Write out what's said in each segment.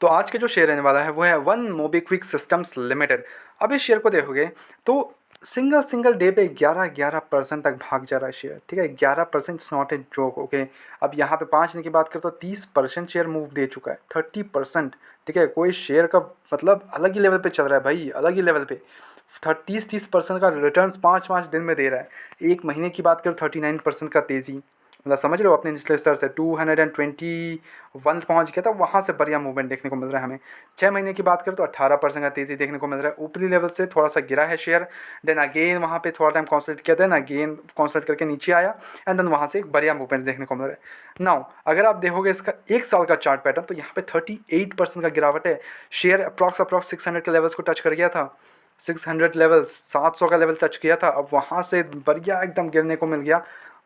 तो आज के जो शेयर रहने वाला है वो है वन मोबीक्विक सिस्टम्स लिमिटेड। अब इस शेयर को देखोगे तो सिंगल डे पे 11% तक भाग जा रहा है शेयर, ठीक है। 11% it's not a joke, okay. अब यहाँ पे 5 दिन की बात करें तो 30% शेयर मूव दे चुका है, 30%, ठीक है। कोई शेयर का मतलब अलग ही लेवल पे चल रहा है भाई, अलग ही लेवल पे 30% का रिटर्न 5 दिन में दे रहा है। एक महीने की बात करें 39% का तेज़ी, मतलब समझ रहे हो, अपने निचले स्तर से 221 पहुंच गया था, वहाँ से बढ़िया मूवमेंट देखने को मिल रहा है हमें। 6 महीने की बात करें तो 18% का तेज़ी देखने को मिल रहा है। ऊपरी लेवल से थोड़ा सा गिरा है शेयर, देन अगेन वहाँ पे थोड़ा टाइम कॉन्सोलिडेट किया था, देन अगेन कॉन्सोलिडेट करके नीचे आया, एंड देन वहाँ से एक बढ़िया मूवमेंट देखने को मिल रहा है। नाउ अगर आप देखोगे इसका 1 साल का चार्ट पैटर्न तो यहाँ पे 38% का गिरावट है। शेयर अप्रॉक्स 600 के लेवल्स को टच कर गया था, 600 लेवल, 700 का लेवल टच किया था। अब वहाँ से बढ़िया एकदम गिरने को मिल गया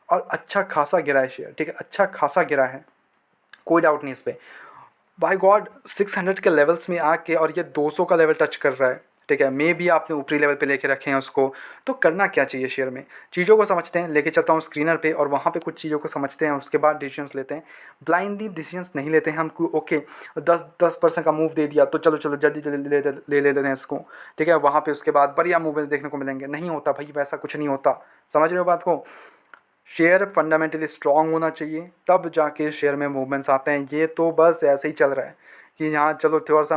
और अच्छा खासा गिरा है शेयर, ठीक है, अच्छा खासा गिरा है, कोई डाउट नहीं इस पर। बाय गॉड 600 के लेवल्स में आके और ये 200 का लेवल टच कर रहा है, ठीक है। मे भी आपने ऊपरी लेवल पे लेके रखे हैं उसको, तो करना क्या चाहिए शेयर में, चीज़ों को समझते हैं। लेके चलता हूँ स्क्रीनर पे और वहाँ पे कुछ चीज़ों को समझते हैं, उसके बाद डिसीजंस लेते हैं। ब्लाइंडली डिसीजंस नहीं लेते हैं हम, ओके 10% का मूव दे दिया तो चलो चलो जल्दी जल्दी ले लेते हैं इसको, ठीक है। वहाँ पे उसके बाद बढ़िया मूवमेंट्स देखने को मिलेंगे, नहीं होता भाई, वैसा कुछ नहीं होता। समझ रहे हो बात को। शेयर फंडामेंटली स्ट्रांग होना चाहिए, तब जाके शेयर में मूवमेंट्स आते हैं। ये तो बस ऐसे ही चल रहा है कि यहाँ चलो थोड़ा सा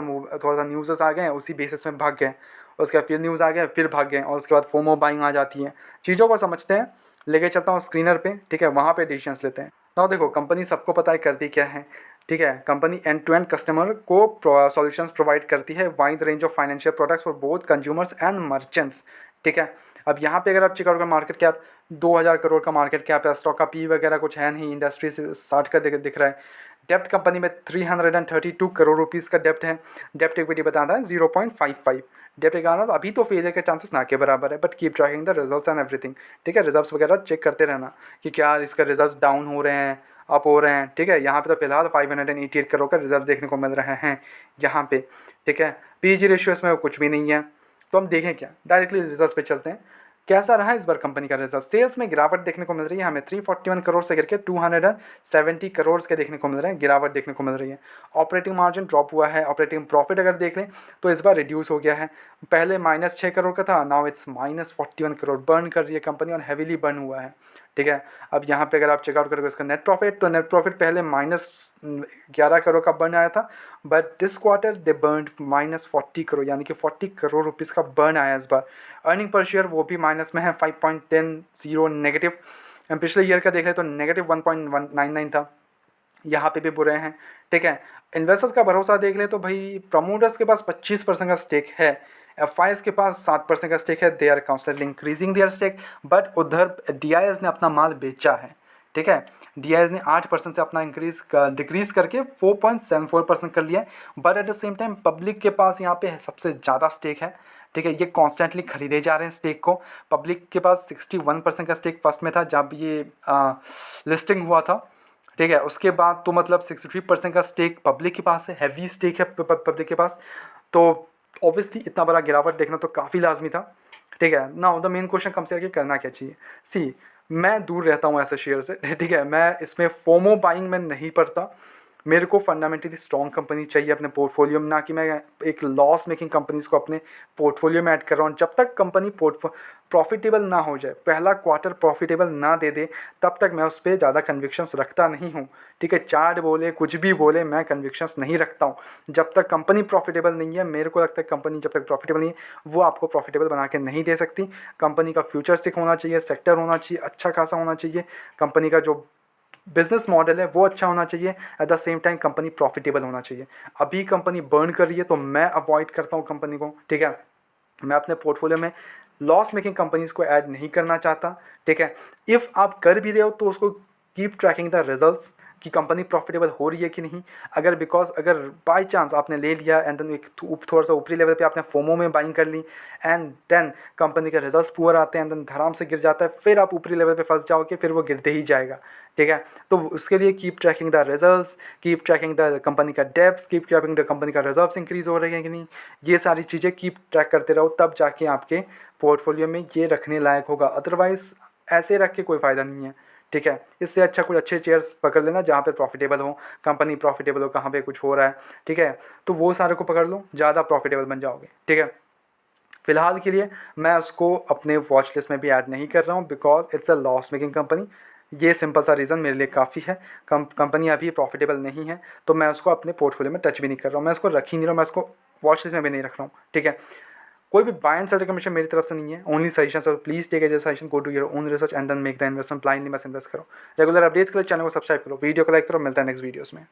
न्यूज़ आ गए, उसी बेसिस में भाग गए, उसके बाद फिर न्यूज़ आ गए, फिर भाग गए, और उसके बाद फोमो बाइंग आ जाती है। चीज़ों को समझते हैं, लेके चलता हूँ स्क्रीनर पे, ठीक है, वहाँ पे डिसीजंस लेते हैं। ना देखो, कंपनी सबको पता है करती क्या है, ठीक है। Company end to end customer को सॉल्यूशंस प्रोवाइड करती है, wide range of financial products for both consumers and merchants, ठीक है। अब यहाँ पे अगर आप चेक करोगे मार्केट कैप 2000 करोड़ का मार्केट कैप है, स्टॉक का पी वगैरह कुछ है नहीं, इंडस्ट्री से 60 का दिख रहा है। डेप्ट कंपनी में 332 करोड़ रुपीज़ का डेप्ट है। डेप्ट इक्विटी बताता है 0.55। डेप्ट इक्विटी अभी तो फेलियर के चांसेस ना के बराबर है, but keep tracking the results and everything, ठीक है। रिजल्ट्स वगैरह चेक करते रहना कि क्या इसका रिजल्ट डाउन हो रहे हैं, अप हो रहे हैं, ठीक है। यहाँ पे तो फिलहाल 588 करोड़ का रिजल्ट देखने को मिल रहे हैं यहाँ पे, ठीक है। पीजी रेशियो इसमें कुछ भी नहीं है। तो हम देखें क्या, डायरेक्टली रिजल्ट पे चलते हैं। कैसा रहा इस बार कंपनी का रिजल्ट। सेल्स में गिरावट देखने को मिल रही है हमें, 341 करोड़ से गिर के 270 करोड़ के देखने को मिल रहे हैं, गिरावट देखने को मिल रही है। ऑपरेटिंग मार्जिन ड्रॉप हुआ है। ऑपरेटिंग प्रॉफिट अगर देख लें तो इस बार रिड्यूस हो गया है, पहले -6 करोड़ का था, नाउ इट्स -41 करोड़। बर्न कर रही है कंपनी और हैवीली बर्न हुआ है, ठीक है। अब यहाँ पे अगर आप चेकआउट करोगे इसका नेट प्रॉफिट, तो नेट प्रॉफिट पहले -11 करोड़ का बर्न आया था, but this quarter they burn -40 crore, यानी कि 40 करोड़ रुपीज़ का बर्न आया इस बार। अर्निंग पर शेयर वो भी माइनस में है, 5.10 नेगेटिव। पिछले ईयर का देख रहे तो -1.199 था, यहाँ पे भी बुरे हैं, ठीक है। इन्वेस्टर्स का भरोसा देख ले तो भाई प्रमोटर्स के पास 25% का स्टेक है, एफ के पास 7% का स्टेक है, they are constantly increasing their stake. But उधर डीआईएस ने अपना माल बेचा है, ठीक है। डीआईएस ने 8% से अपना डिक्रीज करके 4.74% कर लिया है। But at the same time public के पास यहाँ पे सबसे ज़्यादा स्टेक है, ठीक है। ये कॉन्स्टेंटली खरीदे जा रहे हैं स्टेक को। पब्लिक के पास 61% का स्टेक फर्स्ट में था जब ये लिस्टिंग हुआ था, ठीक है। उसके बाद तो मतलब 63% का स्टेक पब्लिक के पास है, हैवी स्टेक है पब्लिक के पास। तो ऑब्वियसली इतना बड़ा गिरावट देखना तो काफ़ी लाजमी था, ठीक है। नाउ द मेन क्वेश्चन कम से करना क्या चाहिए। सी, मैं दूर रहता हूँ ऐसे शेयर से, ठीक है। मैं इसमें फोमो बाइंग में नहीं पड़ता। मेरे को फंडामेंटली स्ट्रॉन्ग कंपनी चाहिए अपने पोर्टफोलियो में, ना कि मैं एक लॉस मेकिंग कंपनीज को अपने पोर्टफोलियो में ऐड कर रहा हूँ। जब तक कंपनी प्रॉफिटेबल ना हो जाए, पहला क्वार्टर प्रॉफिटेबल ना दे दे, तब तक मैं उस पर ज़्यादा कन्विक्शंस रखता नहीं हूँ, ठीक है। चार्ट बोले कुछ भी बोले, मैं कन्विक्शंस नहीं रखता हूँ जब तक कंपनी प्रॉफिटेबल नहीं है। मेरे को लगता है कंपनी जब तक प्रॉफिटेबल नहीं है वो आपको प्रॉफिटेबल बना के नहीं दे सकती। कंपनी का फ्यूचरिस्टिक होना चाहिए, सेक्टर होना चाहिए अच्छा खासा होना चाहिए, कंपनी का जो बिजनेस मॉडल है वो अच्छा होना चाहिए, at the same time company profitable होना चाहिए। अभी कंपनी बर्न कर रही है तो मैं अवॉइड करता हूँ कंपनी को, ठीक है। मैं अपने पोर्टफोलियो में लॉस मेकिंग कंपनीज को ऐड नहीं करना चाहता, ठीक है। इफ़ आप कर भी रहे हो तो उसको कीप ट्रैकिंग द रिजल्ट्स कि कंपनी प्रॉफिटेबल हो रही है कि नहीं। अगर बाय चांस आपने ले लिया एंड देन एक थोड़ा सा ऊपरी लेवल पे आपने फोमो में बाइंग कर ली एंड देन कंपनी के रिजल्ट्स पुअर आते हैं एंड देन धड़ाम से गिर जाता है, फिर आप ऊपरी लेवल पे फंस जाओगे, फिर वो गिरते ही जाएगा, ठीक है। तो उसके लिए keep tracking the results, keep tracking the company का depth, keep tracking the company का रिजर्व्स इंक्रीज हो रहे हैं कि नहीं, ये सारी चीज़ें कीप ट्रैक करते रहो, तब जाके आपके पोर्टफोलियो में ये रखने लायक होगा। अदरवाइज ऐसे रख के कोई फ़ायदा नहीं है, ठीक है। इससे अच्छा कुछ अच्छे शेयर्स पकड़ लेना जहाँ पे प्रॉफिटेबल हो, कंपनी प्रॉफिटेबल हो, कहाँ पे कुछ हो रहा है, ठीक है, तो वो सारे को पकड़ लो, ज़्यादा प्रॉफिटेबल बन जाओगे, ठीक है। फिलहाल के लिए मैं उसको अपने वॉच लिस्ट में भी ऐड नहीं कर रहा हूँ because it's a loss making company. ये सिंपल सा रीज़न मेरे लिए काफ़ी है। कंपनी अभी प्रॉफिटेबल नहीं है तो मैं उसको अपने पोर्टफोलियो में टच भी नहीं कर रहा हूँ, मैं उसको रख ही नहीं रहा हूँ, मैं उसको वॉच लिस्ट में भी नहीं रख रहा हूँ, ठीक है। कोई भी बाय एंड सेल रिकमेंडेशन मेरी तरफ से नहीं है, only suggestion. So please take as suggestion, go to your own research and then make the investment, blindly मत इन्वेस्ट करो। रेगुलर अपडेट्स के लिए चैनल को सब्सक्राइब करो, वीडियो को लाइक करो, मिलता है नेक्स्ट वीडियोस में।